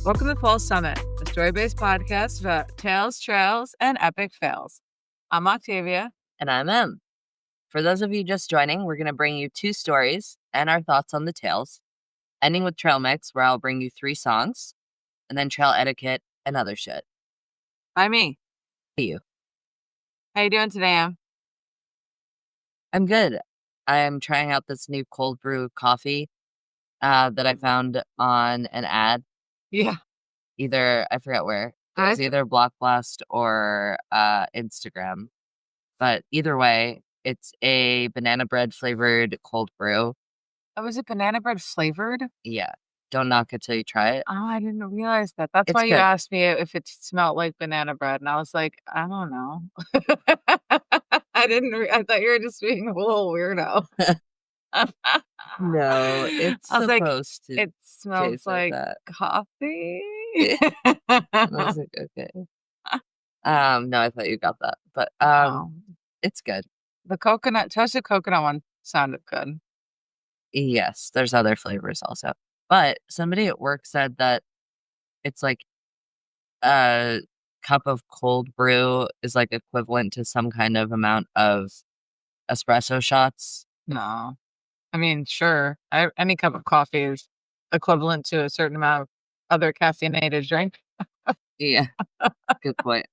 Welcome to Fall Summit, a story-based podcast about tales, trails, and epic fails. I'm Octavia. And I'm Em. For those of you just joining, we're going to bring you 2 stories and our thoughts on the tales, ending with trail mix, where I'll bring you 3 songs, and then trail etiquette and other shit. Hi, me. You. How you doing today, Em? I'm good. I'm trying out this new cold brew coffee that I found on an ad. Yeah. Either, I forget where. It was either Block Blast or Instagram. But either way, it's a banana bread flavored cold brew. Oh, is it banana bread flavored? Yeah. Don't knock it till you try it. Oh, I didn't realize that. That's why you asked me if it smelled like banana bread. And I was like, I don't know. I thought you were just being a little weirdo. No, it's I was supposed like, to it smells taste like that. coffee. I was like, okay. No, I thought you got that. But Oh. it's good. The toasted coconut one sounded good. Yes, there's other flavors also. But somebody at work said that it's like a cup of cold brew is like equivalent to some kind of amount of espresso shots. No. I mean, sure. Any cup of coffee is equivalent to a certain amount of other caffeinated drink. Yeah, good point.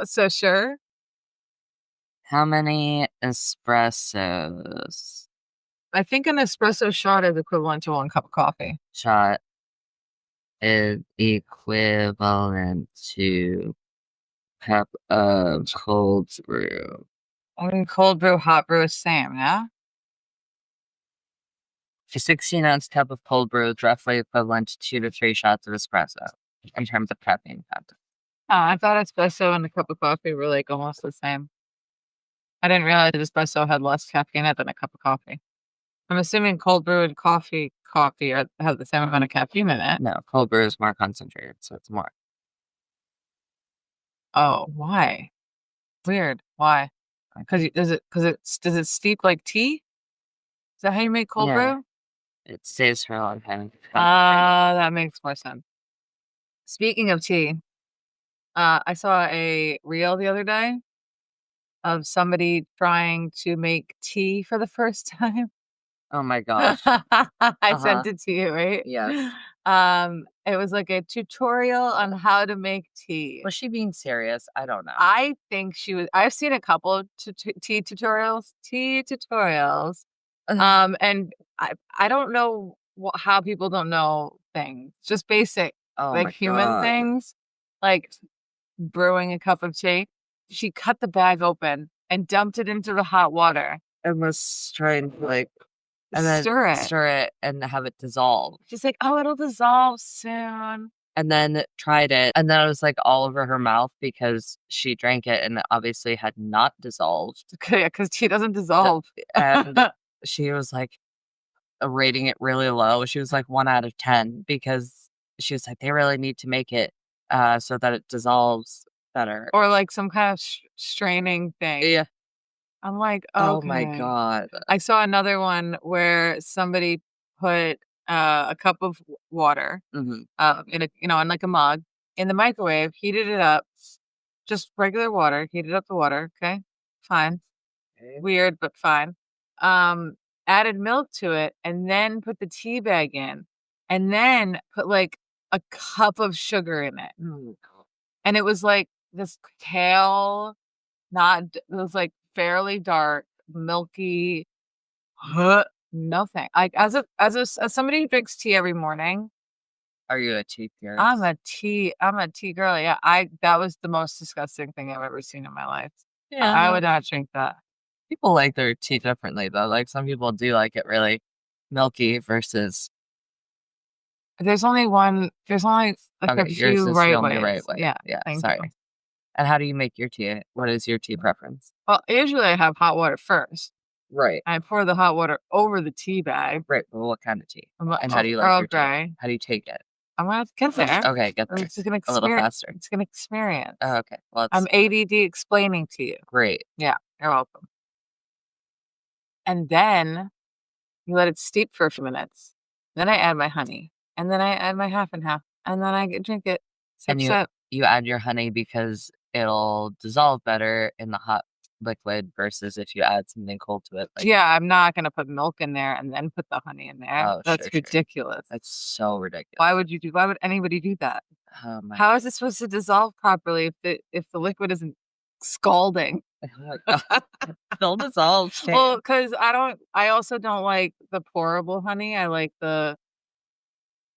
So sure. How many espressos? I think an espresso shot is equivalent to 1 cup of coffee. Shot is equivalent to cup of cold brew. I mean, cold brew, hot brew is same, yeah? A 16-ounce cup of cold brew is roughly equivalent to 2 to 3 shots of espresso in terms of caffeine content. Oh, I thought espresso and a cup of coffee were like almost the same. I didn't realize espresso had less caffeine in it than a cup of coffee. I'm assuming cold brew and coffee have the same amount of caffeine in it. No, cold brew is more concentrated, so it's more. Oh, why? Weird. Why? Does it steep like tea? Is that how you make cold brew? It stays for a long time. That makes more sense. Speaking of tea, I saw a reel the other day of somebody trying to make tea for the first time. Oh my gosh. I sent it to you, right? Yes. It was like a tutorial on how to make tea. Was she being serious? I don't know. I think she was. I've seen a couple of tea tutorials. And I don't know how people don't know things. Just basic, like human things, like brewing a cup of tea. She cut the bag open and dumped it into the hot water. And was trying to and then stir it and have it dissolve. She's like, oh, it'll dissolve soon. And then tried it, and then it was like all over her mouth because she drank it and it obviously had not dissolved. Yeah, because tea doesn't dissolve. And she was like rating it really low. She was like 1 out of 10 because she was like, they really need to make it so that it dissolves better. Or like some kind of straining thing. Yeah. I'm like, oh my God. I saw another one where somebody put a cup of water in like a mug in the microwave, heated it up, just regular water, heated up the water. Okay, fine. Okay. Weird, but fine. Added milk to it and then put the tea bag in and then put like a cup of sugar in it. And it was like this pale, it was like fairly dark, milky, nothing. Like as somebody who drinks tea every morning. Are you a tea girl? I'm a tea girl. Yeah, that was the most disgusting thing I've ever seen in my life. Yeah, I would not drink that. People like their tea differently though. Like some people do like it really milky versus. There's only a few right ways. Yeah. Sorry. And how do you make your tea? What is your tea preference? Well, usually I have hot water first. Right. I pour the hot water over the tea bag. Right. Well, what kind of tea? And how do you like your tea? How do you take it? I'm going to get there. Okay, get there. A little faster. It's an experience. Oh, okay. Well, I'm ADD explaining to you. Great. Yeah, you're welcome. And then you let it steep for a few minutes. Then I add my honey. And then I add my half and half. and then I drink it. Sip, And sip. you add your honey because it'll dissolve better in the hot liquid versus if you add something cold to it. Like, Yeah, I'm not gonna put milk in there and then put the honey in there. oh, That's sure. ridiculous. That's so ridiculous. Why would anybody do that? Oh my How is it supposed to dissolve properly if the liquid isn't scalding? God. Still dissolves. Well, because I also don't like the pourable honey. I like the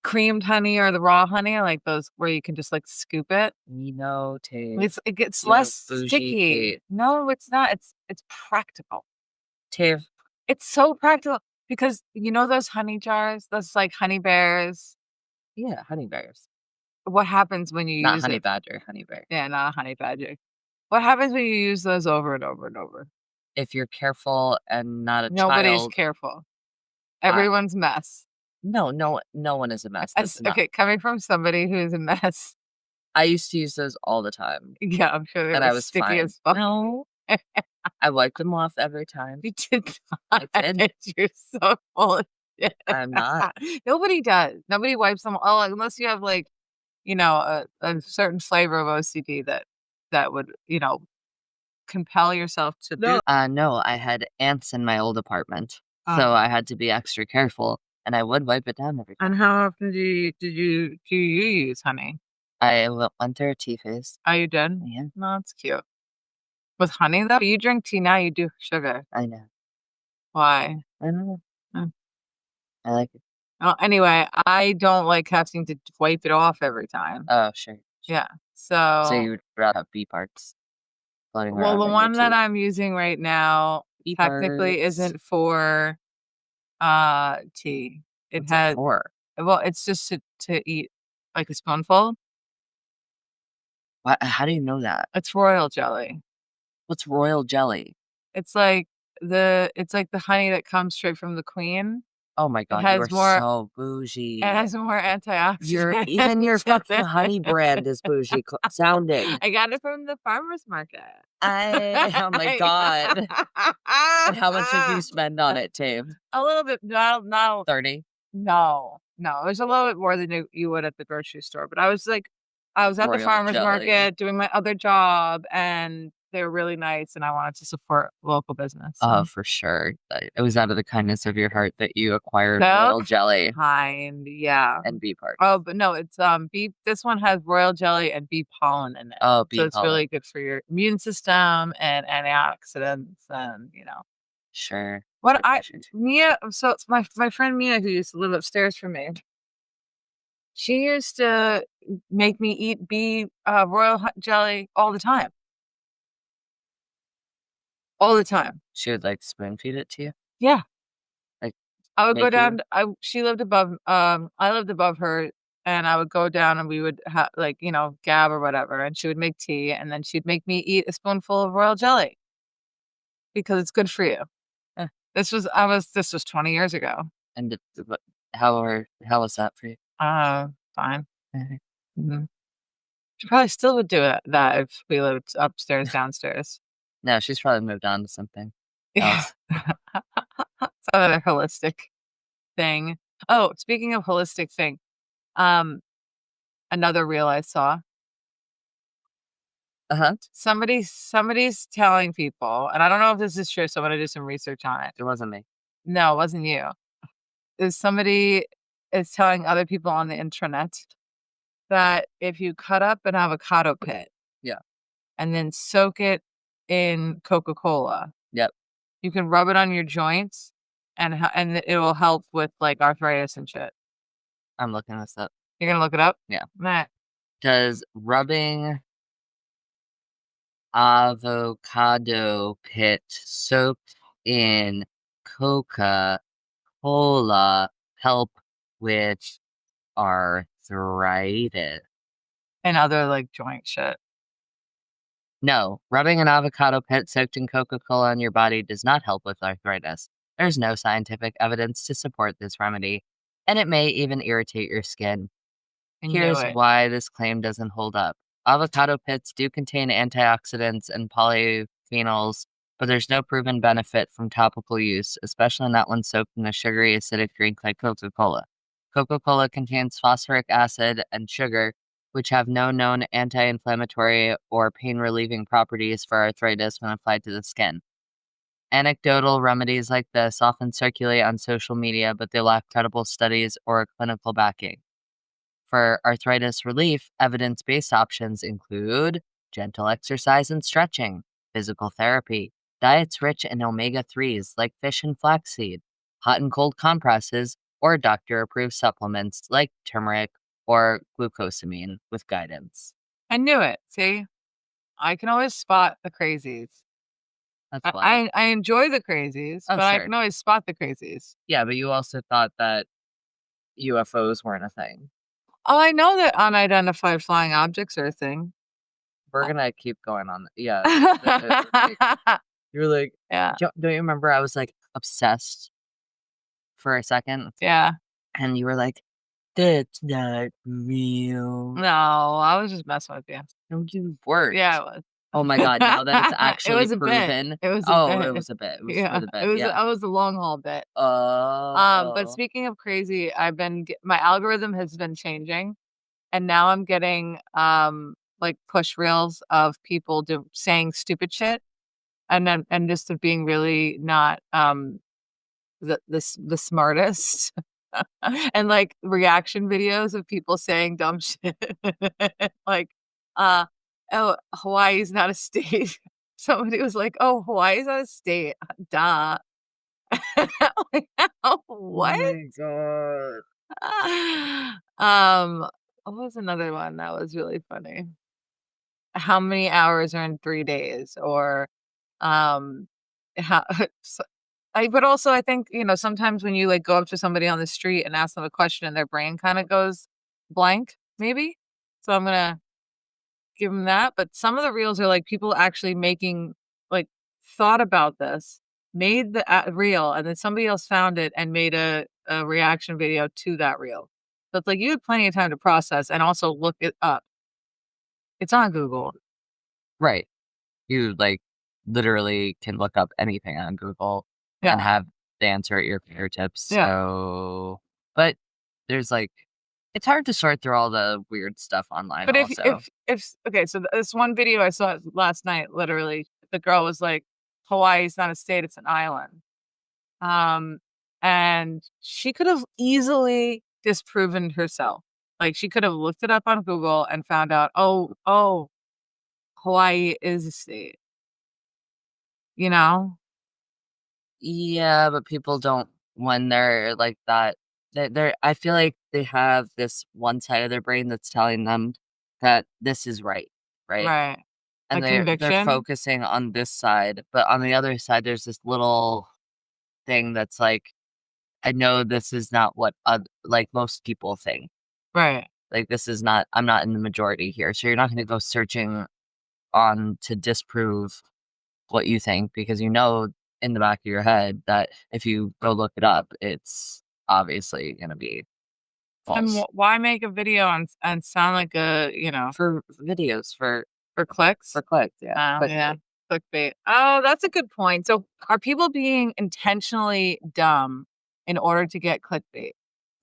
creamed honey or the raw honey. I like those where you can just like scoop it. Taste. It gets You're less bougie, sticky. Kate. No, it's not. It's practical. Tiv. It's so practical because you know those honey jars, those like honey bears. Yeah, honey bears. What happens when you Not use honey it? badger, honey bear. Yeah, not a honey badger. What happens when you use those over and over and over? If you're careful and not a Nobody's child. careful. Everyone's mess. No one is a mess. Okay, coming from somebody who is a mess. I used to use those all the time. Yeah, I'm sure they And were I was sticky fine. as fuck. No. I wiped them off every time. You did I not. did. You're so full of shit. I'm not. Nobody does. Nobody wipes them. Oh, unless you have like, a certain flavor of OCD that would, compel yourself to do. No, I had ants in my old apartment, so I had to be extra careful, and I would wipe it down every time. And how often do you use honey? I went through a tea phase. Are you done? Yeah. No, it's cute. With honey though, you drink tea now. You do sugar. I know. Why? I know. Oh. I like it. Well, anyway, I don't like having to wipe it off every time. Oh, sure. Yeah. So you'd rather have bee parts floating around. Well, the one that I'm using right now technically isn't for tea. What's it for? Well, it's just to eat like a spoonful. How do you know that? It's royal jelly. What's royal jelly? It's like the honey that comes straight from the queen. Oh my God, you are so bougie. It has more antioxidants. Even your fucking honey brand is bougie sounding. I got it from the farmer's market. Oh my God. And how much did you spend on it, Tave? A little bit. No. 30? No. It was a little bit more than you would at the grocery store. But I was at the farmer's market doing my other job, and they were really nice, and I wanted to support local business. Oh, for sure. It was out of the kindness of your heart that you acquired royal jelly. Yeah. And bee parts. Oh, but no, it's bee. This one has royal jelly and bee pollen in it. Oh, bee pollen. So it's really good for your immune system and antioxidants, and Sure. Mia? So it's my friend Mia, who used to live upstairs from me. She used to make me eat bee royal jelly all the time. All the time. She would like spoon feed it to you? Yeah. Like I would go down. She lived above. I lived above her, and I would go down, and we would have gab or whatever, and she would make tea, and then she'd make me eat a spoonful of royal jelly because it's good for you. This was 20 years ago. And how was that for you? Fine. Mm-hmm. She probably still would do that if we lived upstairs, downstairs. No, she's probably moved on to something else. Some other holistic thing. Oh, speaking of holistic thing, another reel I saw. Somebody's telling people, and I don't know if this is true, so I'm gonna do some research on it. It wasn't me. No, it wasn't you. Somebody is telling other people on the intranet that if you cut up an avocado pit, and then soak it in Coca-Cola, you can rub it on your joints, and it will help with like arthritis and shit. I'm looking this up. You're gonna look it up? Yeah. Nah. Does rubbing avocado pit soaked in Coca-Cola help with arthritis? And other like joint shit. No, rubbing an avocado pit soaked in Coca-Cola on your body does not help with arthritis. There's no scientific evidence to support this remedy, and it may even irritate your skin. Here's why this claim doesn't hold up. Avocado pits do contain antioxidants and polyphenols, but there's no proven benefit from topical use, especially not when soaked in a sugary, acidic drink like Coca-Cola. Coca-Cola contains phosphoric acid and sugar, which have no known anti-inflammatory or pain-relieving properties for arthritis when applied to the skin. Anecdotal remedies like this often circulate on social media, but they lack credible studies or clinical backing. For arthritis relief, evidence-based options include gentle exercise and stretching, physical therapy, diets rich in omega-3s like fish and flaxseed, hot and cold compresses, or doctor-approved supplements like turmeric or glucosamine with guidance. I knew it. See? I can always spot the crazies. That's I why. I I enjoy the crazies, Oh, but I sure. can always spot the crazies. Yeah, but you also thought that UFOs weren't a thing. Oh, I know that unidentified flying objects are a thing. We're gonna keep going on. Yeah, like, you were like, Yeah, don't you remember? I was like obsessed for a second, yeah. and you were like, "That's not real." No, I was just messing with you. No, you weren't. Yeah, it was. Oh my god! Now that it's It actually was a bit. proven. It was a Oh, it bit. was a bit. It was for Yeah, the it bit. was Yeah. I was a long haul bit. But Oh. speaking of crazy, I've been my algorithm has been changing, and now I'm getting, like, push reels of people saying stupid shit, and just of being really not, the smartest, and, like, reaction videos of people saying dumb shit. Like, uh, "Oh, Hawaii's not a state." Somebody was like, "Oh, Hawaii's not a state. Duh." Like, Oh what? my god. Um, what was another one that was really funny? How many hours are in 3 days? Or, um, how s but also I think, sometimes when you, like, go up to somebody on the street and ask them a question and their brain kinda goes blank, maybe? So I'm gonna give them that, but some of the reels are, like, people actually like, thought about this, made the reel, and then somebody else found it and made a reaction video to that reel. So it's like you had plenty of time to process and also look it up. It's on Google. Right. You like literally can look up anything on Google and Yeah, have the answer at your fingertips. yeah. So, but there's like, it's hard to sort through all the weird stuff online But also. okay, so this one video I saw last night, literally, the girl was like, "Hawaii's not a state, it's an island." Um, and she could have easily disproven herself. Like, she could have looked it up on Google and found out, "Oh, Hawaii is a state," you know? Yeah, but people don't when they're like that. I feel like they have this one side of their brain that's telling them that this is right, right? Right. And Like they're conviction? focusing on this side, but on the other side, there's this little thing that's like, I know this is not what like most people think. Right. Like this is not. I'm not in the majority here, so you're not going to go searching on to disprove what you think because you know in the back of your head that if you go look it up, it's obviously going to be And false. why make a video and sound like For videos, for clicks? for clicks, yeah, Oh, yeah. clickbait. Clickbait. Oh, that's a good point. So, are people being intentionally dumb in order to get clickbait?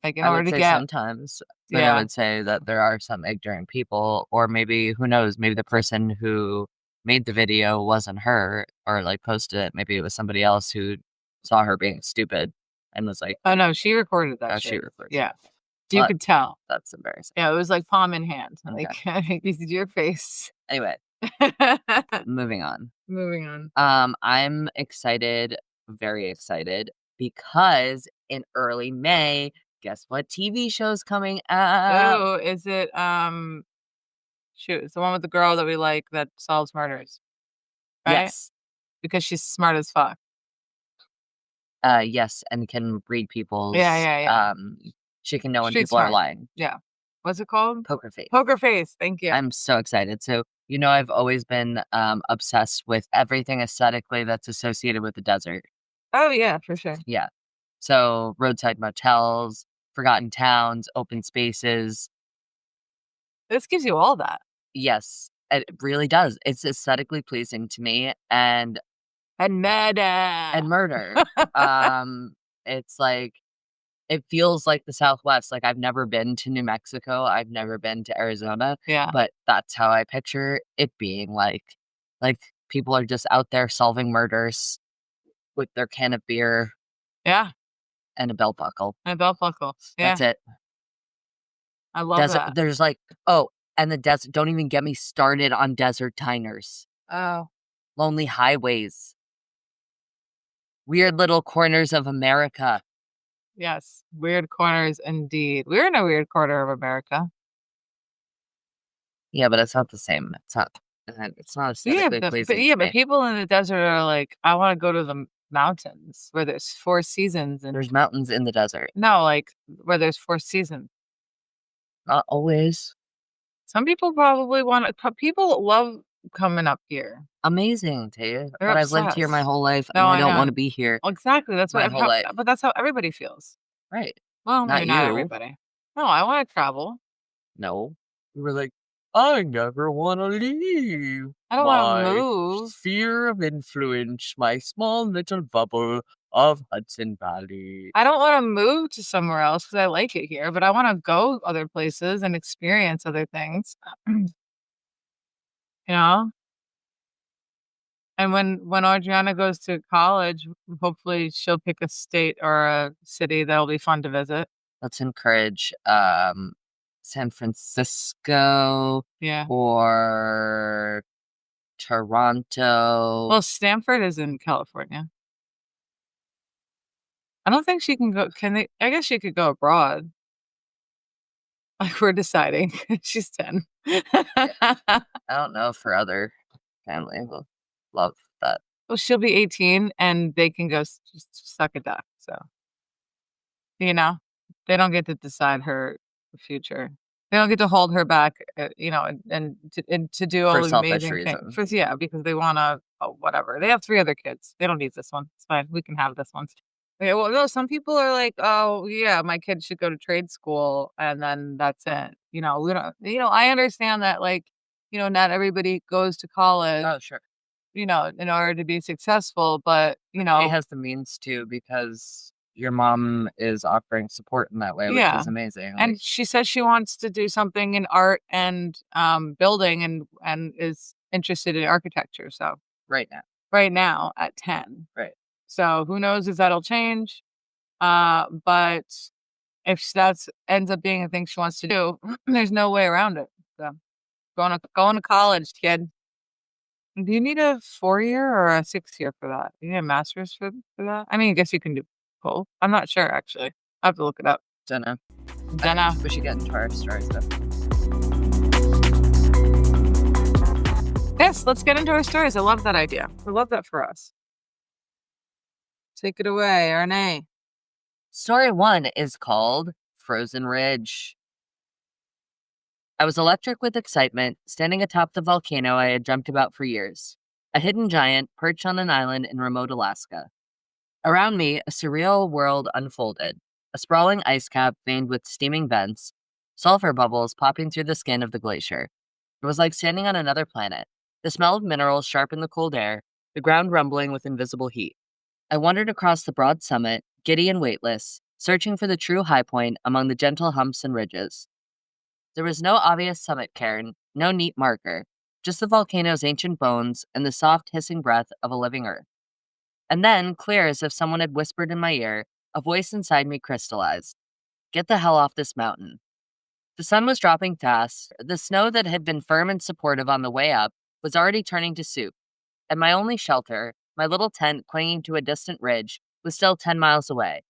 Like, in I order would to say get sometimes, but I yeah. would say that there are some ignorant people, or maybe who knows, maybe the person who made the video wasn't her or like posted it. Maybe it was somebody else who saw her being stupid and was like, Oh, no, she recorded that "Oh, she shit. recorded Yeah. it." You But could tell. that's embarrassing. Yeah, it was like palm in hand. Okay. Like, this is your face. Anyway, moving on. Moving on. I'm excited, very excited, because in early May, guess what TV show's coming out? Oh, is it, shoot, it's the one with the girl that we like that solves murders, right? Yes. Because she's smart as fuck. Yes, and can read Yeah, people's, yeah, yeah. she can know when Street people are smart. lying. Yeah. What's it called? Poker face. Poker Face. Thank you. I'm so excited. So, I've always been, obsessed with everything aesthetically that's associated with the desert. Oh, yeah, for sure. Yeah. So, roadside motels, forgotten towns, open spaces. This gives you all that. Yes, it really does. It's aesthetically pleasing to me And murder. and murder. Um, it's like it feels like the Southwest. Like, I've never been to New Mexico. I've never been to Arizona. Yeah. But that's how I picture it being like. Like, people are just out there solving murders with their can of beer Yeah. and a belt buckle. And a belt buckle. Yeah. That's it. I love Desert, that. there's like, and the desert, don't even get me started on desert diners. Oh. Lonely highways. Weird little corners of America. Yes. Weird corners indeed. We're in a weird corner of America. Yeah, but it's not the same. It's not aesthetically pleasing. But people in the desert are like, I want to go to the mountains where there's 4 seasons. And there's mountains in the desert. No, like where there's 4 seasons. Not always. Some people probably people love coming up here. Amazing, Tay. They're But I've lived here my obsessed. whole life, No, and I I don't know. want to be here. Exactly. That's my whole life. But that's how everybody feels. Right. Well, Not maybe not you. everybody. No, I want to travel. No. You were like, I never want to leave. I don't want to move. Sphere of influence, my small little bubble of Hudson Valley. I don't want to move to somewhere else because I like it here, but I want to go other places and experience other things. You know? And when Adriana goes to college, hopefully she'll pick a state or a city that'll be fun to visit. Let's encourage San Francisco. Yeah. Or Toronto. Well, Stanford is in California. I don't think she can go. I guess she could go abroad. Like, we're deciding. She's 10. I don't know if her other family will love that. Well, she'll be 18 and they can go suck a duck. So, they don't get to decide her future. They don't get to hold her back, and to do all the amazing things. Because they want to, whatever. They have 3 other kids. They don't need this one. It's fine. We can have this one. Okay, well, no, some people are like, oh, yeah, my kid should go to trade school, and then that's it. We don't, I understand that, like, not everybody goes to college. Oh, sure. In order to be successful, but, She has the means to because your mom is offering support in that way, which is amazing. And she says she wants to do something in art and building and is interested in architecture. So right now at 10. Right. So who knows if that'll change. But if that ends up being a thing she wants to do, there's no way around it. So going to college, kid. Do you need a 4-year or a 6-year for that? You need a master's for that? I mean, I guess you can do both. I'm not sure, actually. I have to look it up. Dunno. We should get into our stories, though. Yes, let's get into our stories. I love that idea. I love that for us. Take it away, Renee. Story 1 is called Frozen Ridge. I was electric with excitement, standing atop the volcano I had dreamt about for years, a hidden giant perched on an island in remote Alaska. Around me, a surreal world unfolded, a sprawling ice cap veined with steaming vents, sulfur bubbles popping through the skin of the glacier. It was like standing on another planet. The smell of minerals sharpened the cold air, the ground rumbling with invisible heat. I wandered across the broad summit, giddy and weightless, searching for the true high point among the gentle humps and ridges. There was no obvious summit cairn, no neat marker, just the volcano's ancient bones and the soft, hissing breath of a living earth. And then, clear as if someone had whispered in my ear, a voice inside me crystallized. Get the hell off this mountain. The sun was dropping fast. The snow that had been firm and supportive on the way up was already turning to soup, and my only shelter, my little tent clinging to a distant ridge, was still 10 miles away.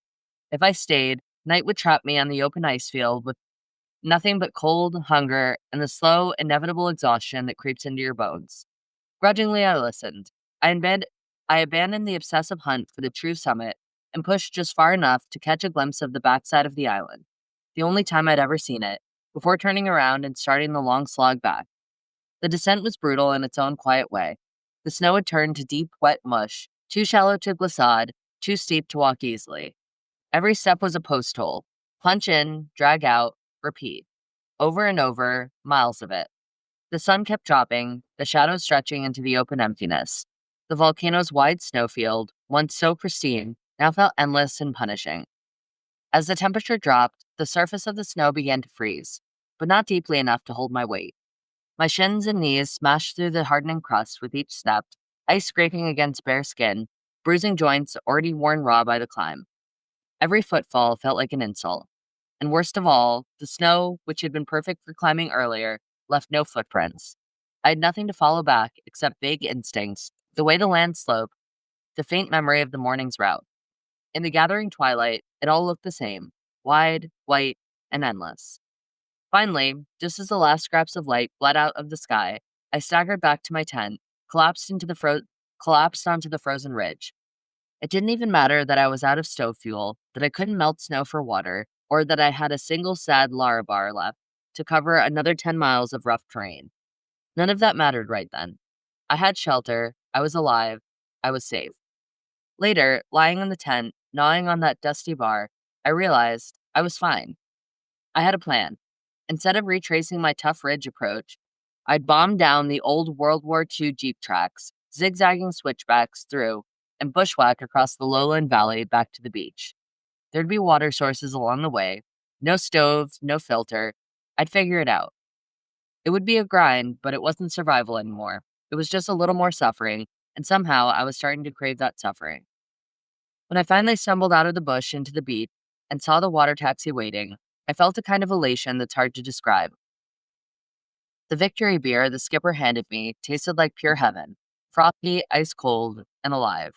If I stayed, night would trap me on the open ice field with nothing but cold, hunger, and the slow, inevitable exhaustion that creeps into your bones. Grudgingly, I listened. I abandoned the obsessive hunt for the true summit and pushed just far enough to catch a glimpse of the backside of the island, the only time I'd ever seen it, before turning around and starting the long slog back. The descent was brutal in its own quiet way. The snow had turned to deep, wet mush, too shallow to glissade, too steep to walk easily. Every step was a posthole. Plunge in, drag out, repeat. Over and over, miles of it. The sun kept dropping, the shadows stretching into the open emptiness. The volcano's wide snowfield, once so pristine, now felt endless and punishing. As the temperature dropped, the surface of the snow began to freeze, but not deeply enough to hold my weight. My shins and knees smashed through the hardening crust with each step, ice scraping against bare skin, bruising joints already worn raw by the climb. Every footfall felt like an insult. And worst of all, the snow, which had been perfect for climbing earlier, left no footprints. I had nothing to follow back except vague instincts, the way the land sloped, the faint memory of the morning's route. In the gathering twilight, it all looked the same, wide, white, and endless. Finally, just as the last scraps of light bled out of the sky, I staggered back to my tent, collapsed onto the frozen ridge. It didn't even matter that I was out of stove fuel, that I couldn't melt snow for water, or that I had a single sad larabar left to cover another 10 miles of rough terrain. None of that mattered right then. I had shelter, I was alive, I was safe. Later, lying in the tent, gnawing on that dusty bar, I realized I was fine. I had a plan. Instead of retracing my tough ridge approach, I'd bombed down the old World War II Jeep tracks, zigzagging switchbacks through, and bushwhack across the lowland valley back to the beach. There'd be water sources along the way, no stove, no filter. I'd figure it out. It would be a grind, but it wasn't survival anymore. It was just a little more suffering, and somehow I was starting to crave that suffering. When I finally stumbled out of the bush into the beach and saw the water taxi waiting, I felt a kind of elation that's hard to describe. The victory beer the skipper handed me tasted like pure heaven, frothy, ice cold, and alive.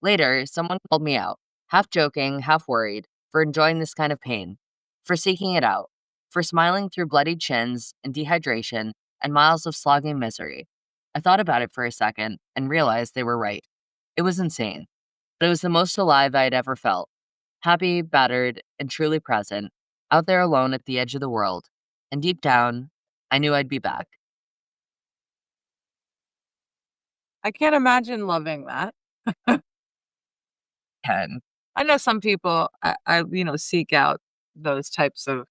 Later, someone called me out, half joking, half worried, for enjoying this kind of pain, for seeking it out, for smiling through bloodied chins and dehydration and miles of slogging misery. I thought about it for a second and realized they were right. It was insane, but it was the most alive I had ever felt. Happy, battered, and truly present, out there alone at the edge of the world. And deep down, I knew I'd be back. I can't imagine loving that. Ken, I know some people, seek out those types of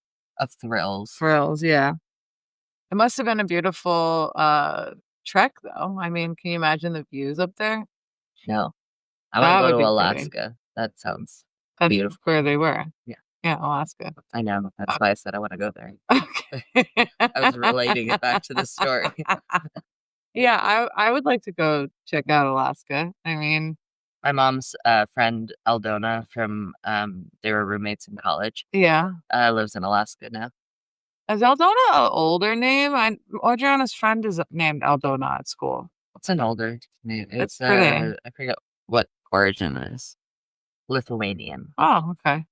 thrills. thrills. Yeah. It must have been a beautiful trek, though. I mean, can you imagine the views up there? No. I want to That go would to be pretty. Alaska. That sounds That's beautiful. where they were. Yeah. Yeah, Alaska. I know. That's why I said I want to go there. Okay. I was relating it back to the story. Yeah, I would like to go check out Alaska. I mean, My mom's friend Eldona from they were roommates in college. yeah. Lives in Alaska now. Is Eldona an older name? Adriana's friend is named Eldona at school. It's an older name. It's pretty. I forget what origin it is. Lithuanian. Oh, okay.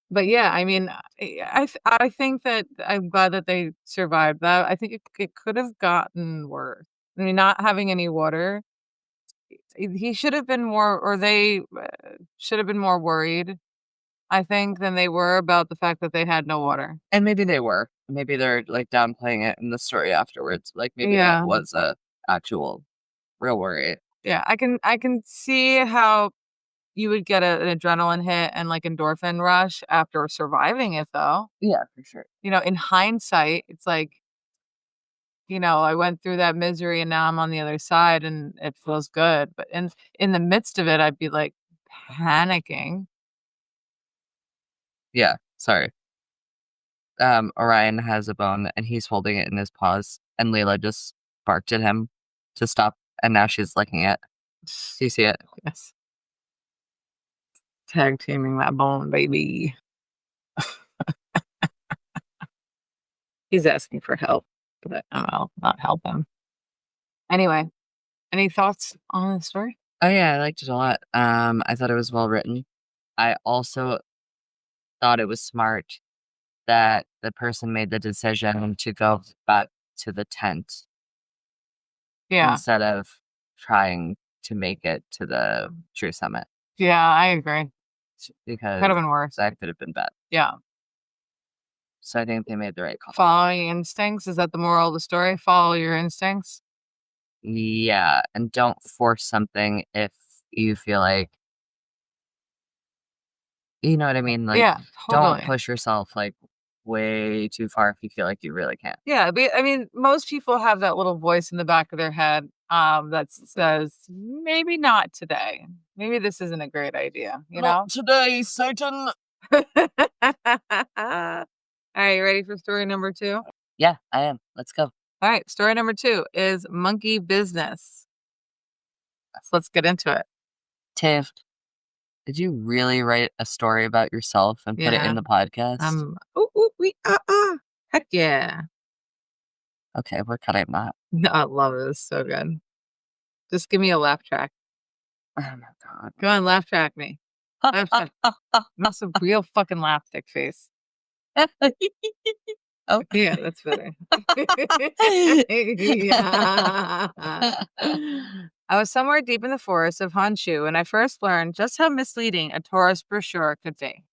But yeah, I mean, I think that I'm glad that they survived that. I think it could have gotten worse. I mean, not having any water, he should have been more, or they should have been more worried, I think, than they were about the fact that they had no water. And maybe they were. Maybe they're like downplaying it in the story afterwards. Like maybe that Yeah. was a actual real worry. Yeah, I can see how you would get an adrenaline hit and like endorphin rush after surviving it, though. Yeah, for sure. In hindsight, it's like, I went through that misery and now I'm on the other side and it feels good. But in the midst of it, I'd be like panicking. Yeah, sorry. Orion has a bone and he's holding it in his paws, and Layla just barked at him to stop, and now she's licking it. Do you see it? Yes. Tag teaming that bone, baby. He's asking for help, but I'll not help him. Anyway, any thoughts on the story? Oh yeah, I liked it a lot. I thought it was well written. I also thought it was smart that the person made the decision to go back to the tent Yeah. instead of trying to make it to the true summit. Yeah, I agree. Because could have been worse. That could have been bad. Yeah. So I think they made the right call. Following instincts, is that the moral of the story? Follow your instincts? Yeah, and don't force something if you feel like, you know what I mean? Like, yeah, totally. Don't push yourself like way too far if you feel like you really can't. Yeah, I mean, most people have that little voice in the back of their head that says, maybe not today. Maybe this isn't a great idea, Not today, Satan. All right, you ready for story number 2? Yeah, I am. Let's go. All right, story number 2 is monkey business. So let's get into it. Tiff, did you really write a story about yourself and put it Yeah. in the podcast? Heck yeah. Okay, we're cutting that. No, I love it. It's so good. Just give me a laugh track. Oh my god. Go on, laugh track me. Laugh track. That's a real fucking laugh stick face. Oh. Yeah, that's better. Yeah. I was somewhere deep in the forest of Honshu when I first learned just how misleading a tourist brochure could be.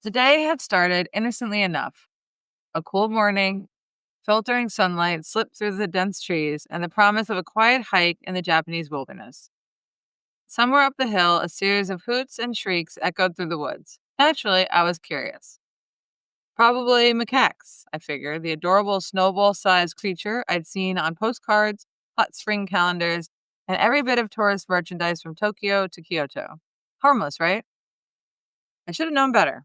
The day had started innocently enough. A cool morning, filtering sunlight slipped through the dense trees, and the promise of a quiet hike in the Japanese wilderness. Somewhere up the hill, a series of hoots and shrieks echoed through the woods. Naturally, I was curious. Probably macaques, I figured, the adorable snowball-sized creature I'd seen on postcards, hot spring calendars, and every bit of tourist merchandise from Tokyo to Kyoto. Harmless, right? I should have known better.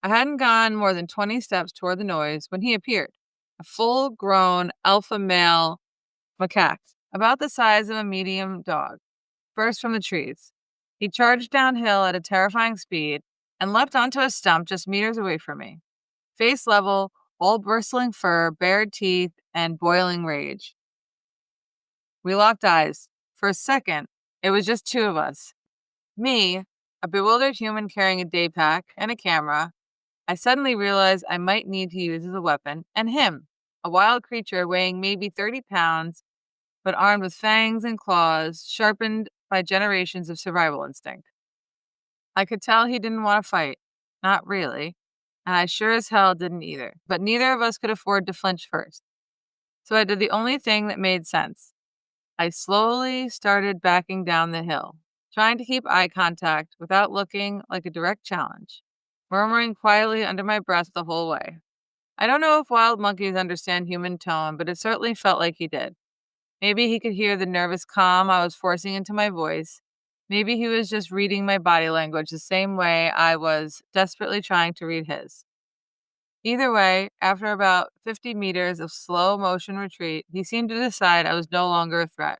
I hadn't gone more than 20 steps toward the noise when he appeared. A full-grown alpha male macaque, about the size of a medium dog, burst from the trees. He charged downhill at a terrifying speed and leapt onto a stump just meters away from me. Face level, all bristling fur, bared teeth, and boiling rage. We locked eyes. For a second, it was just two of us. Me, a bewildered human carrying a day pack and a camera. I suddenly realized I might need to use as a weapon, and him, a wild creature weighing maybe 30 pounds, but armed with fangs and claws, sharpened by generations of survival instinct. I could tell he didn't want to fight. Not really. And I sure as hell didn't either. But neither of us could afford to flinch first. So I did the only thing that made sense. I slowly started backing down the hill, trying to keep eye contact without looking like a direct challenge, murmuring quietly under my breath the whole way. I don't know if wild monkeys understand human tone, but it certainly felt like he did. Maybe he could hear the nervous calm I was forcing into my voice. Maybe he was just reading my body language the same way I was desperately trying to read his. Either way, after about 50 meters of slow motion retreat, he seemed to decide I was no longer a threat.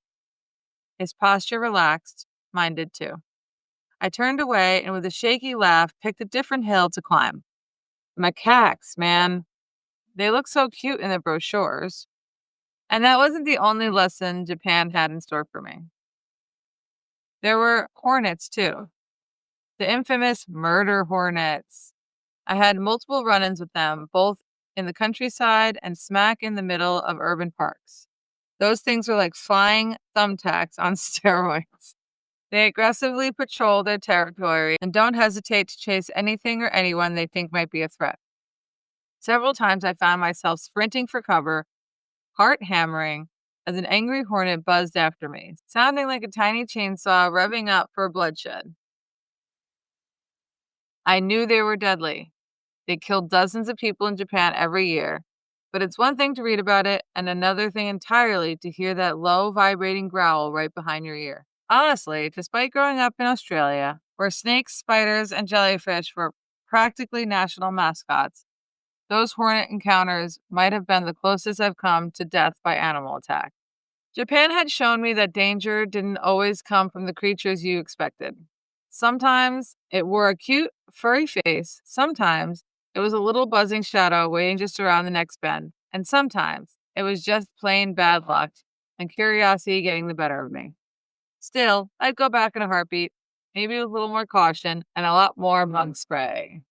His posture relaxed, mine did too. I turned away and with a shaky laugh picked a different hill to climb. Macaques, man. They look so cute in the brochures. And that wasn't the only lesson Japan had in store for me. There were hornets, too. The infamous murder hornets. I had multiple run-ins with them, both in the countryside and smack in the middle of urban parks. Those things were like flying thumbtacks on steroids. They aggressively patrol their territory and don't hesitate to chase anything or anyone they think might be a threat. Several times I found myself sprinting for cover, heart hammering, as an angry hornet buzzed after me, sounding like a tiny chainsaw revving up for bloodshed. I knew they were deadly. They killed dozens of people in Japan every year, but it's one thing to read about it and another thing entirely to hear that low, vibrating growl right behind your ear. Honestly, despite growing up in Australia, where snakes, spiders, and jellyfish were practically national mascots, those hornet encounters might have been the closest I've come to death by animal attack. Japan had shown me that danger didn't always come from the creatures you expected. Sometimes it wore a cute, furry face. Sometimes it was a little buzzing shadow waiting just around the next bend. And sometimes it was just plain bad luck and curiosity getting the better of me. Still, I'd go back in a heartbeat, maybe with a little more caution and a lot more bug spray.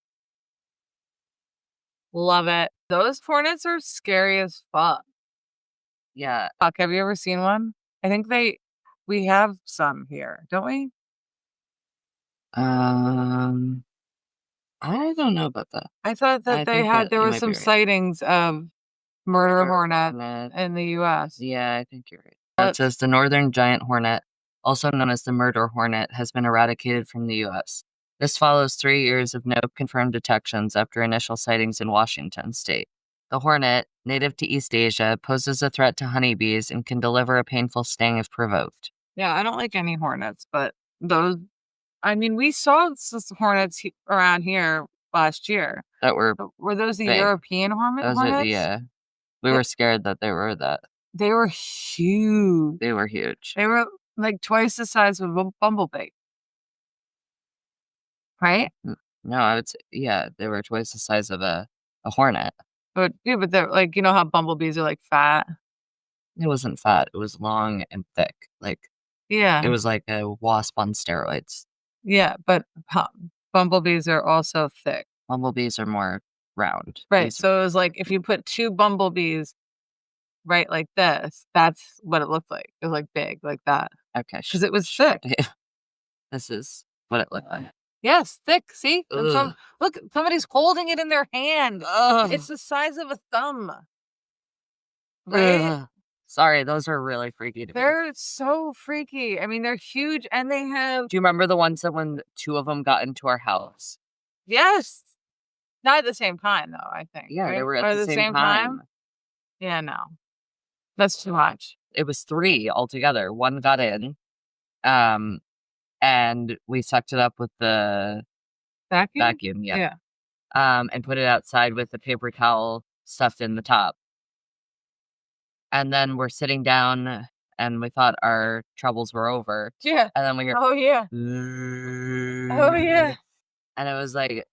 Love it. Those hornets are scary as fuck. Yeah. Fuck, have you ever seen one? I think we have some here, don't we? I don't know about that. I thought that I think that there you were might be some right. sightings of murder hornet Hornet. in the US. Yeah, I think you're right. It says the northern giant hornet, also known as the murder hornet, has been eradicated from the U.S. This follows 3 years of no confirmed detections after initial sightings in Washington state. The hornet, native to East Asia, poses a threat to honeybees and can deliver a painful sting if provoked. Yeah, I don't like any hornets, but those I mean, we saw hornets around here last year. That were Were those the big. European hornets? Yeah. We were scared that they were that. They were huge. They were huge. They were like twice the size of a bumblebee. Right? No, I would say, yeah, they were twice the size of a hornet. But they're like, you know how bumblebees are like fat? It wasn't fat. It was long and thick. Like, Yeah. it was like a wasp on steroids. Yeah, but bumblebees are also thick. Bumblebees are more round. Right. So it was like if you put two bumblebees right like this, that's what it looked like. It was like big, like that. Okay. Because it was thick. This is what it looked like. Yes, thick. See? Look, somebody's holding it in their hand. Ugh. It's the size of a thumb. Right? Ugh. Sorry, those are really freaky to me. They're so freaky. I mean, they're huge and they have. Do you remember the ones that when two of them got into our house? Yes. Not at the same time, though, I think. Yeah, right? they were at the same time. Yeah, no. That's too much. It was 3 altogether. One got in. And we sucked it up with the vacuum, yeah. And put it outside with a paper towel stuffed in the top. And then we're sitting down and we thought our troubles were over. Yeah. And then we hear, oh yeah. And it was like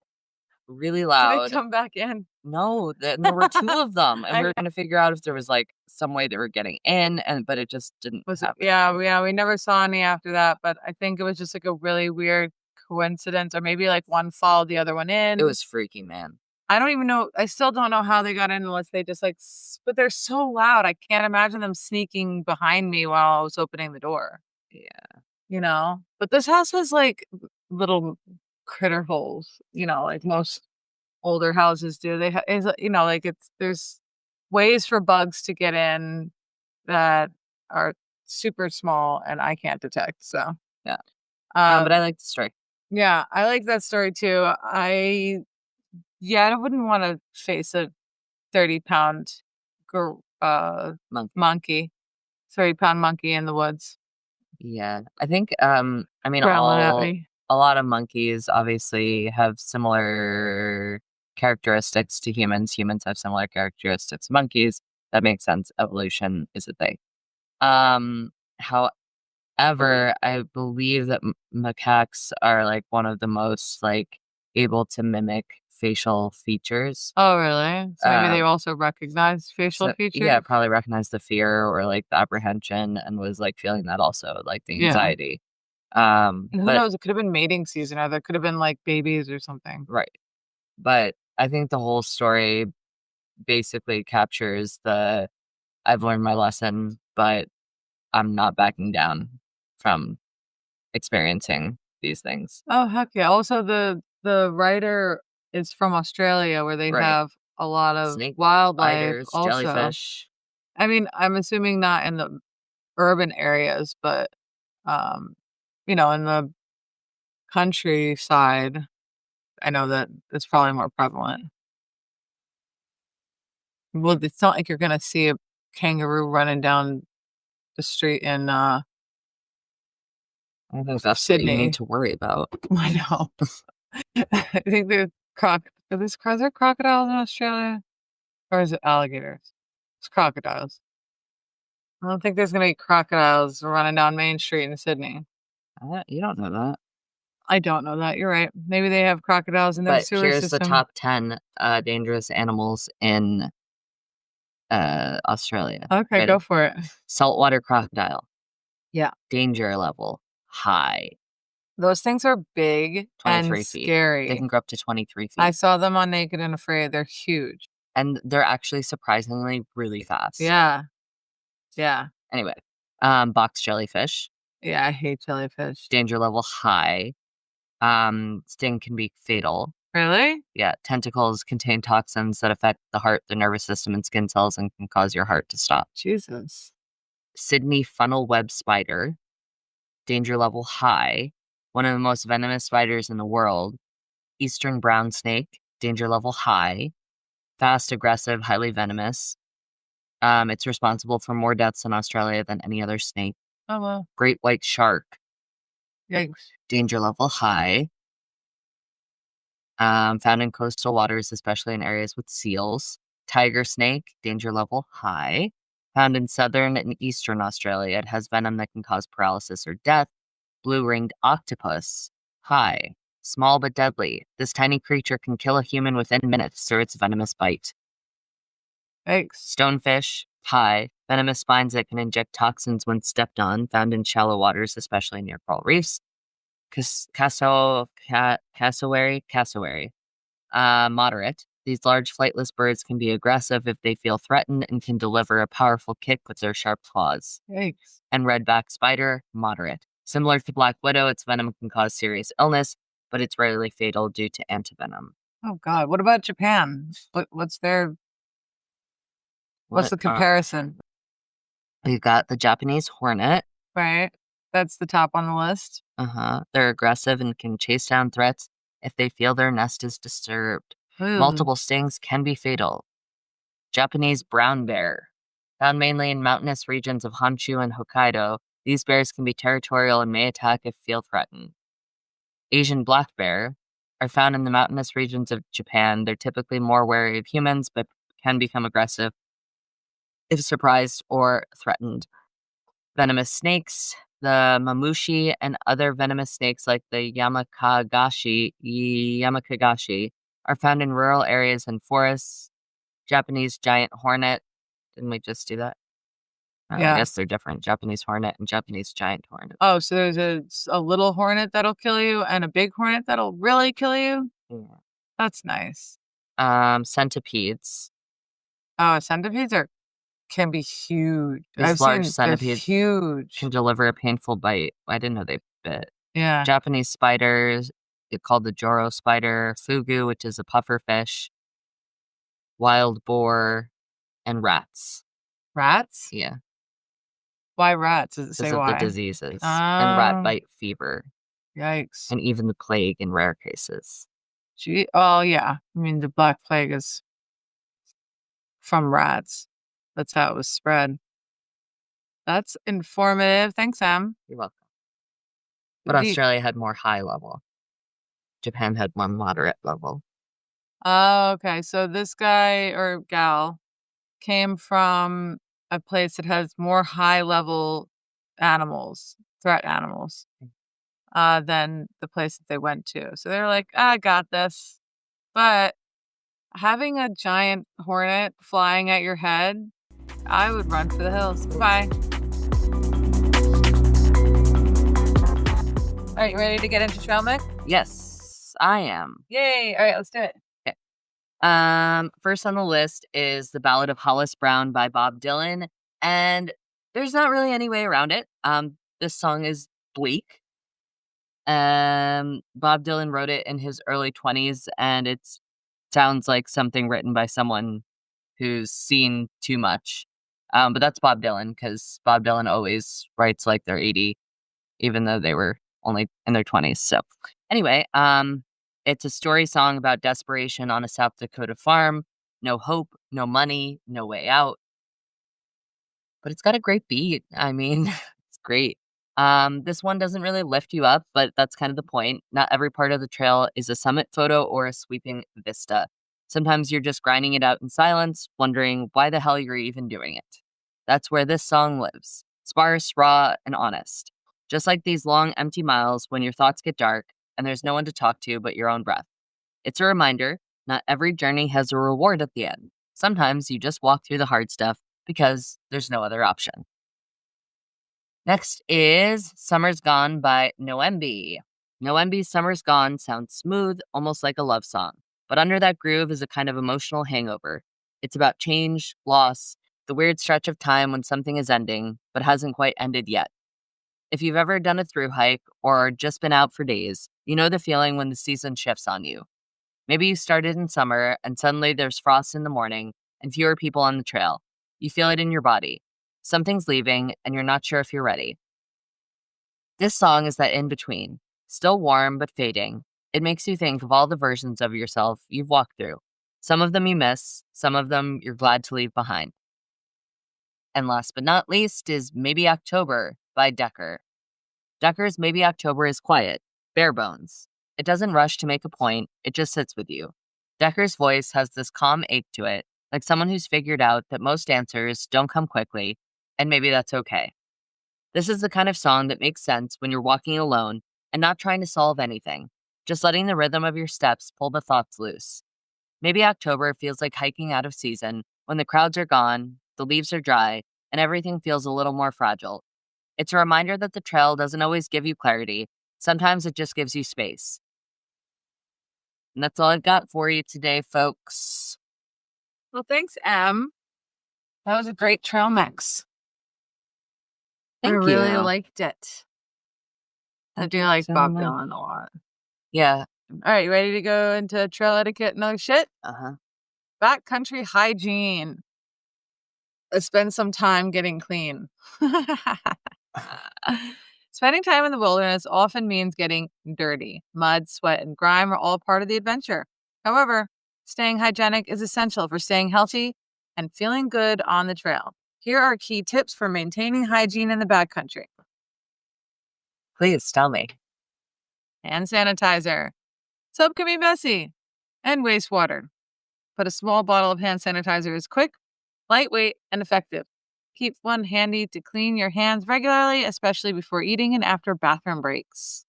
really loud. Did they come back in? No, there were 2 of them. And we were going to figure out if there was like some way they were getting in, but it just didn't happen. Yeah, we never saw any after that, but I think it was just like a really weird coincidence, or maybe like one followed the other one in. It was freaky, man. I don't even know. I still don't know how they got in unless they just like, but they're so loud. I can't imagine them sneaking behind me while I was opening the door. Yeah. You know, but this house has like little critter holes, you know, like most older houses do. They have, you know, like there's ways for bugs to get in that are super small and I can't detect. So, yeah. But I like the story. Yeah, I like that story too. I wouldn't want to face a 30-pound monkey, 30-pound monkey in the woods. Yeah, I think, I mean, a lot of monkeys obviously have similar characteristics to humans. Humans have similar characteristics to monkeys. That makes sense. Evolution is a thing. However, I believe that macaques are like one of the most like able to mimic facial features. Oh, really? So maybe they also recognize facial features? Yeah, probably recognize the fear or like the apprehension and was like feeling that also, like the anxiety. And who knows? It could have been mating season, or there could have been like babies or something. Right. But I think the whole story basically captures I've learned my lesson, but I'm not backing down from experiencing these things. Oh, heck yeah. Also, the writer is from Australia where they have a lot of snake, wildlife, spiders, also. jellyfish. I mean, I'm assuming not in the urban areas, but, you know, in the countryside, I know that it's probably more prevalent. Well, it's not like you're going to see a kangaroo running down the street in I don't think that's Sydney. what you need to worry about. I know. I think there's are there crocodiles in Australia? Or is it alligators? It's crocodiles. I don't think there's going to be crocodiles running down Main Street in Sydney. You don't know that. I don't know that. You're right. Maybe they have crocodiles in their sewer here's system. the top 10 dangerous animals in Australia. Okay, go for it. Saltwater crocodile. Yeah. Danger level high. Those things are big 23 and feet. scary. They can grow up to 23 feet. I saw them on Naked and Afraid. They're huge. And they're actually surprisingly really fast. Yeah. Yeah. Anyway, box jellyfish. Yeah, I hate jellyfish. Danger level high. Sting can be fatal. Really? Yeah, tentacles contain toxins that affect the heart, the nervous system, and skin cells and can cause your heart to stop. Jesus. Sydney funnel web spider. Danger level high. One of the most venomous spiders in the world. Eastern brown snake. Danger level high. Fast, aggressive, highly venomous. It's responsible for more deaths in Australia than any other snake. Oh, wow. Great white shark. Yikes. Danger level high. Found in coastal waters, especially in areas with seals. Tiger snake, danger level high. Found in southern and eastern Australia. It has venom that can cause paralysis or death. Blue-ringed octopus, high. Small but deadly. This tiny creature can kill a human within minutes through its venomous bite. Yikes. Stonefish, high. Venomous spines that can inject toxins when stepped on. Found in shallow waters, especially near coral reefs. Cassowary, moderate. These large flightless birds can be aggressive if they feel threatened and can deliver a powerful kick with their sharp claws. Yikes. And redback spider, moderate. Similar to black widow, its venom can cause serious illness, but it's rarely fatal due to antivenom. Oh God. What about Japan? What's What? the comparison? We've got the Japanese hornet. Right. That's the top on the list. They're aggressive and can chase down threats if they feel their nest is disturbed. Ooh. Multiple stings can be fatal. Japanese brown bear. Found mainly in mountainous regions of Honshu and Hokkaido, these bears can be territorial and may attack if feel threatened. Asian black bear are found in the mountainous regions of Japan. They're typically more wary of humans, but can become aggressive if surprised or threatened. Venomous snakes, the mamushi, and other venomous snakes like the yamakagashi are found in rural areas and forests. Japanese giant hornet. Didn't we just do that? Yeah. I guess they're different. Japanese hornet and Japanese giant hornet. Oh, so there's a little hornet that'll kill you and a big hornet that'll really kill you? Yeah. That's nice. Centipedes. Oh, centipedes can be huge. These large centipedes huge. can deliver a painful bite. I didn't know they bit. Yeah. Japanese spiders, called the Joro spider, fugu, which is a puffer fish, wild boar, and rats. Rats? Yeah. Why rats? Does it say Because of why? the diseases. And rat bite fever. Yikes. And even the plague in rare cases. Oh, yeah. I mean, the Black Plague is from rats. That's how it was spread. That's informative. Thanks, Em. You're welcome. But Australia had more high level. Japan had more moderate level. Oh, okay. So this guy or gal came from a place that has more high level animals, threat animals, than the place that they went to. So they're like, I got this. But having a giant hornet flying at your head, I would run for the hills. Bye. All right, you ready to get into trail mix? Yes, I am. Yay. All right, let's do it. First on the list is The Ballad of Hollis Brown by Bob Dylan, and there's not really any way around it. This song is bleak. Bob Dylan wrote it in his early 20s, and it sounds like something written by someone who's seen too much. But that's Bob Dylan, because Bob Dylan always writes like they're 80, even though they were only in their 20s. So anyway, it's a story song about desperation on a South Dakota farm. No hope, no money, no way out. But it's got a great beat. I mean, it's great. This one doesn't really lift you up, but that's kind of the point. Not every part of the trail is a summit photo or a sweeping vista. Sometimes you're just grinding it out in silence, wondering why the hell you're even doing it. That's where this song lives. Sparse, raw, and honest. Just like these long, empty miles when your thoughts get dark and there's no one to talk to but your own breath. It's a reminder, not every journey has a reward at the end. Sometimes you just walk through the hard stuff because there's no other option. Next is Summer's Gone by Noembi. Noembi's Summer's Gone sounds smooth, almost like a love song. But under that groove is a kind of emotional hangover. It's about change, loss, the weird stretch of time when something is ending, but hasn't quite ended yet. If you've ever done a thru hike or just been out for days, you know the feeling when the season shifts on you. Maybe you started in summer and suddenly there's frost in the morning and fewer people on the trail. You feel it in your body. Something's leaving and you're not sure if you're ready. This song is that in between, still warm but fading. It makes you think of all the versions of yourself you've walked through. Some of them you miss, some of them you're glad to leave behind. And last but not least is Maybe October by Dekker. Dekker's Maybe October is quiet, bare bones. It doesn't rush to make a point, it just sits with you. Dekker's voice has this calm ache to it, like someone who's figured out that most answers don't come quickly, and maybe that's okay. This is the kind of song that makes sense when you're walking alone and not trying to solve anything, just letting the rhythm of your steps pull the thoughts loose. Maybe October feels like hiking out of season when the crowds are gone, the leaves are dry, and everything feels a little more fragile. It's a reminder that the trail doesn't always give you clarity. Sometimes it just gives you space. And that's all I've got for you today, folks. Well, thanks, Em. That was a great trail mix. I Thank really you. liked it. I Thank do you like so Bob much. Dylan a lot. Yeah. All right, you ready to go into trail etiquette and other shit? Uh-huh. Backcountry hygiene. Let's spend some time getting clean. Spending time in the wilderness often means getting dirty. Mud, sweat, and grime are all part of the adventure. However, staying hygienic is essential for staying healthy and feeling good on the trail. Here are key tips for maintaining hygiene in the backcountry. Please tell me. Hand sanitizer. Soap can be messy and wastewater, but a small bottle of hand sanitizer is quick, lightweight, and effective. Keep one handy to clean your hands regularly, especially before eating and after bathroom breaks.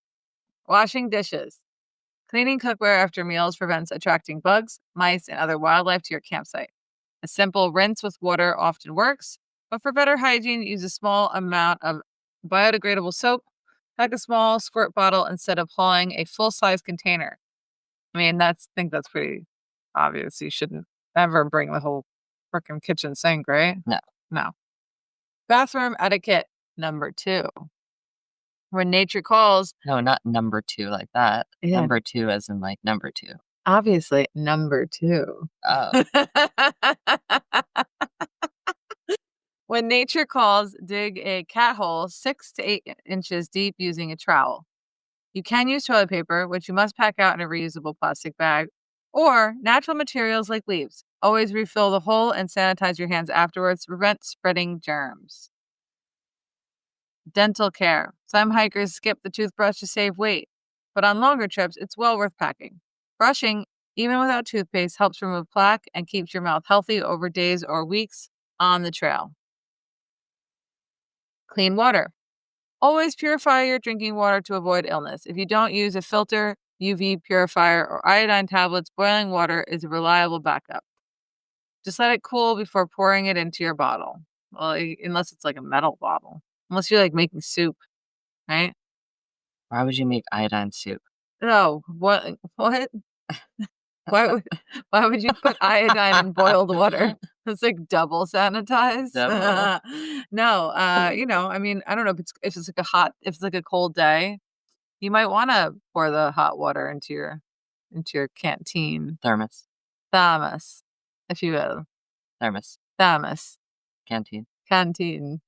Washing dishes. Cleaning cookware after meals prevents attracting bugs, mice, and other wildlife to your campsite. A simple rinse with water often works, but for better hygiene, use a small amount of biodegradable soap. Pack a small squirt bottle instead of hauling a full-size container. I mean, I think that's pretty obvious. You shouldn't ever bring the whole frickin' kitchen sink, right? No. No. Bathroom etiquette number 2. When nature calls, No, not number 2 like that. Yeah. Number 2 as in, like, number 2. obviously, number 2. Oh. When nature calls, dig a cat hole 6 to 8 inches deep using a trowel. You can use toilet paper, which you must pack out in a reusable plastic bag, or natural materials like leaves. Always refill the hole and sanitize your hands afterwards to prevent spreading germs. Dental care. Some hikers skip the toothbrush to save weight, but on longer trips, it's well worth packing. Brushing, even without toothpaste, helps remove plaque and keeps your mouth healthy over days or weeks on the trail. Clean water. Always purify your drinking water to avoid illness. If you don't use a filter, UV purifier, or iodine tablets, boiling water is a reliable backup. Just let it cool before pouring it into your bottle. Well, unless it's like a metal bottle. Unless you're like making soup, right? Why would you make iodine soup? No, what? What? Why would you put iodine in boiled water? It's like double sanitized. Double. No, I mean, I don't know if it's if it's like a cold day, you might want to pour the hot water into your canteen Thermos. thermos, if you will. Thermos. Thermos. Canteen. Canteen.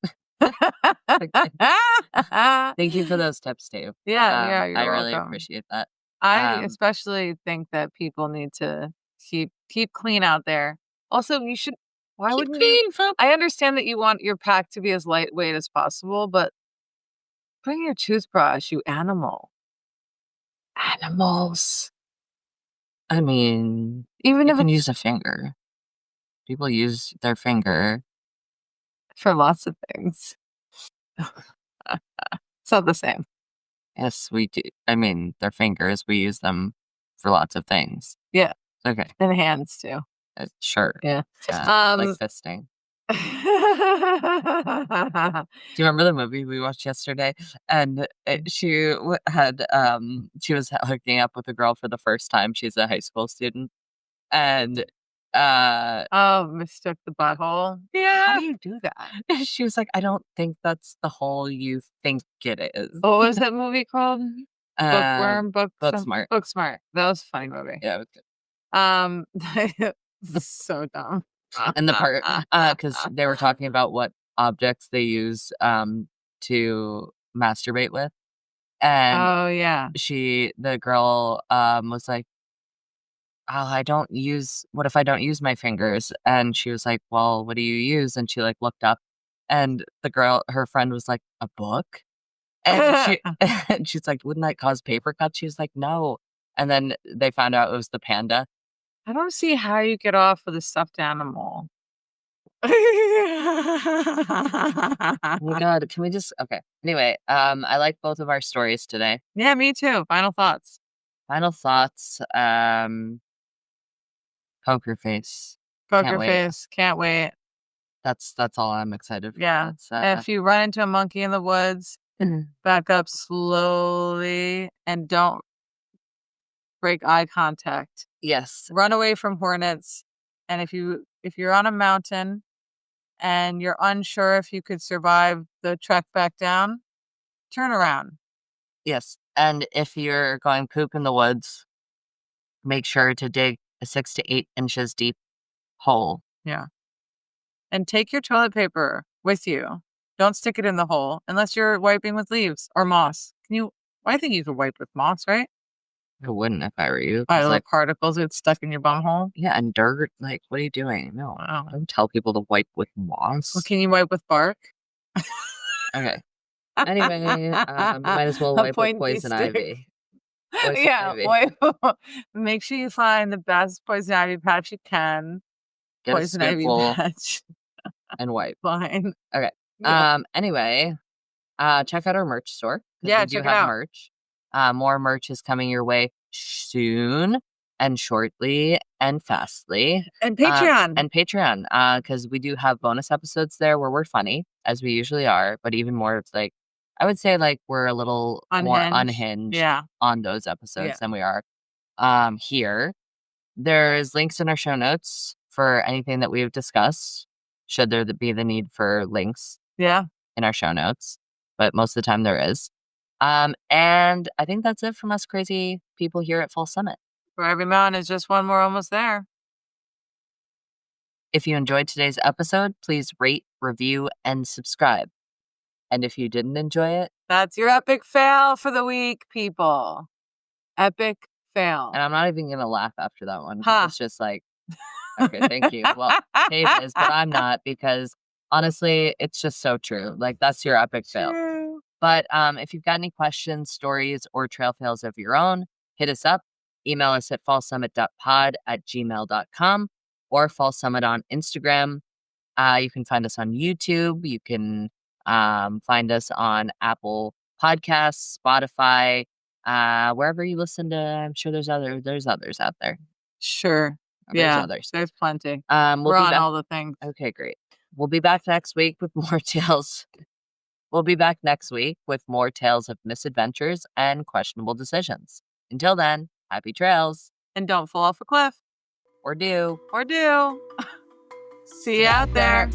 Thank you for those tips, Dave. Yeah, you're I really welcome. appreciate that. I especially think that people need to keep clean out there. Also, you should. Why Keep wouldn't clean, you? folks. I understand that you want your pack to be as lightweight as possible, but bring your toothbrush, you animal. Animals. I mean, Even you if can it's use a finger. People use their finger. for lots of things. It's not the same. Yes, we do. I mean, their fingers, we use them for lots of things. Yeah. Okay. And hands too. Sure. Yeah. Like fisting. Do you remember the movie we watched yesterday? And she she was hooking up with a girl for the first time. She's a high school student. And Oh, mistook the butthole. How yeah, do you do that? she was like, I don't think that's the hole you think it is. What was that movie called? Bookworm, Booksmart. Booksmart. That was a funny movie. Yeah, it was good. So dumb. And the part because they were talking about what objects they use to masturbate with. And Oh yeah. the girl was like, oh, what if I don't use my fingers? And she was like, well, what do you use? And she like looked up and her friend was like, a book? And and she's like, wouldn't that cause paper cuts? She's like, no. And then they found out it was the panda. I don't see how you get off with a stuffed animal. Oh my God, can we just okay. Anyway, I like both of our stories today. Yeah, me too. Final thoughts. Final thoughts, poker face. Poker Can't wait. face. Can't wait. That's all I'm excited for. Yeah. That's, If you run into a monkey in the woods, back up slowly and don't break eye contact. yes. Run away from hornets. And if you're on a mountain and you're unsure if you could survive the trek back down, turn around. Yes. And if you're going poop in the woods, make sure to dig a 6 to 8 inches deep hole. Yeah. And take your toilet paper with you. Don't stick it in the hole unless you're wiping with leaves or moss. I think you could wipe with moss, right? I wouldn't if I were you. Little like, particles get stuck in your bum hole. Yeah, and dirt. Like, what are you doing? No, Wow. don't tell people to wipe with moss. Well, can you wipe with bark? Okay. Anyway, might as well wipe with poison ivy. Wipe. Make sure you find the best poison ivy patch you can. Get poison ivy patch and wipe. Fine. Okay. Yeah. Anyway, check out our merch store. Yeah, we do have merch. More merch is coming your way soon and shortly and fastly. And Patreon. Because we do have bonus episodes there where we're funny, as we usually are, but even more, it's like, I would say like we're a little more unhinged on those episodes than we are here. There's links in our show notes for anything that we've discussed, should there be the need for links in our show notes. But most of the time there is. And I think that's it from us crazy people here at Falls Summit. For every mountain is just one more almost there. If you enjoyed today's episode, please rate, review, and subscribe. And if you didn't enjoy it, that's your epic fail for the week, people. Epic fail. And I'm not even going to laugh after that one. It's just like, okay, thank you. Well, Dave is, but I'm not, because honestly, it's just so true. Like, that's your epic fail. But if you've got any questions, stories, or trail fails of your own, hit us up. Email us at fallsummit.pod@gmail.com or Falls Summit on Instagram. You can find us on YouTube. You can find us on Apple Podcasts, Spotify, wherever you listen to. I'm sure there's others out there. Sure. There's others. There's plenty. We're on all the things. Okay, great. We'll be back next week with more tales. We'll be back next week with more tales of misadventures and questionable decisions. Until then, happy trails. And don't fall off a cliff. Or do. See you out there.